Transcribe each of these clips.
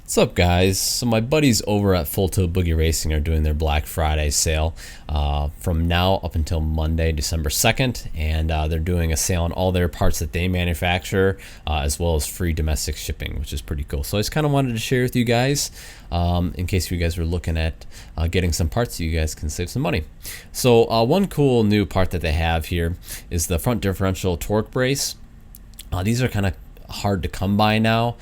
What's up, guys? So my buddies over at Tilt Boogie Racing are doing their Black Friday sale from now up until Monday, December 2nd, and they're doing a sale on all their parts that they manufacture, as well as free domestic shipping, which is pretty cool. So I just kind of wanted to share with you guys in case you guys were looking at getting some parts so you guys can save some money. So one cool new part that they have here is the front differential torque brace. These are kind of hard to come by now,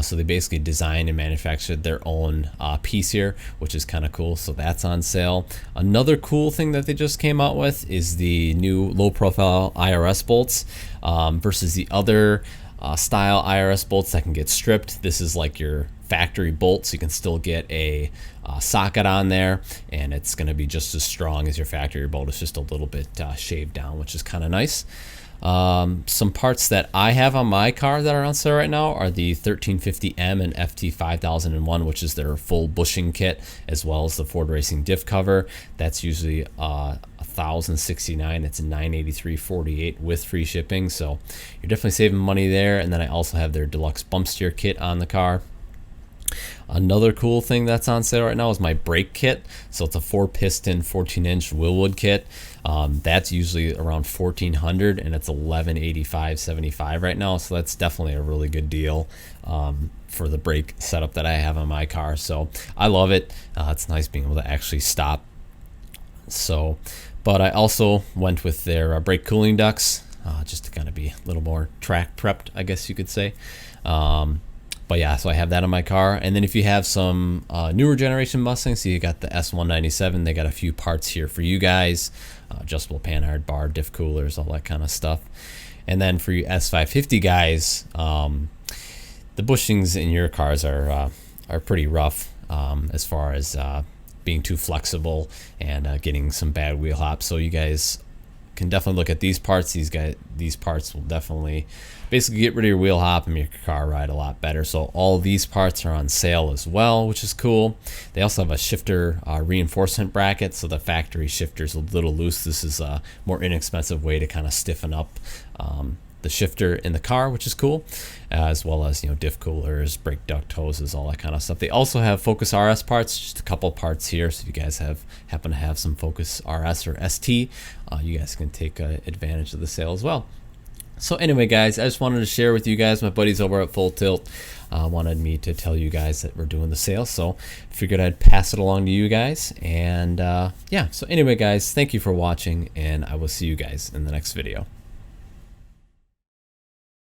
so they basically designed and manufactured their own piece here, which is kind of cool. So that's on sale. Another cool thing that they just came out with is the new low profile IRS bolts versus the other style IRS bolts that can get stripped. This is like your factory bolt, so you can still get a socket on there, and it's going to be just as strong as your factory bolt. It's just a little bit shaved down, which is kind of nice. Some parts that I have on my car that are on sale right now are the 1350M and FT5001, which is their full bushing kit, as well as the Ford Racing diff cover. That's usually $1,069. It's $983.48 with free shipping, so you're definitely saving money there. And then I also have their deluxe bump steer kit on the car. Another cool thing that's on sale right now is my brake kit. So it's a 4-piston 14-inch Wilwood kit. That's usually around $1,400, and it's $1,185.75 right now. So that's definitely a really good deal for the brake setup that I have on my car. So I love it. It's nice being able to actually stop. So, but I also went with their brake cooling ducts just to kind of be a little more track prepped, I guess you could say. But yeah, so I have that on my car. And then if you have some newer generation Mustangs, so you got the S197, they got a few parts here for you guys. Adjustable panhard bar, diff coolers, all that kind of stuff. And then for you S550 guys, the bushings in your cars are pretty rough as far as being too flexible and getting some bad wheel hops. So you guys can definitely look at these parts. These parts will definitely basically get rid of your wheel hop and make your car ride a lot better. So all these parts are on sale as well, which is cool. They also have a shifter reinforcement bracket, so the factory shifter is a little loose. This is a more inexpensive way to kind of stiffen up the shifter in the car, which is cool, as well as, you know, diff coolers, brake duct hoses, all that kind of stuff. They also have Focus RS parts, just a couple parts here. So if you guys happen to have some Focus RS or ST, you guys can take advantage of the sale as well. So anyway, guys, I just wanted to share with you guys. My buddies over at Full Tilt wanted me to tell you guys that we're doing the sale, so figured I'd pass it along to you guys. And yeah, so anyway, guys, thank you for watching, and I will see you guys in the next video.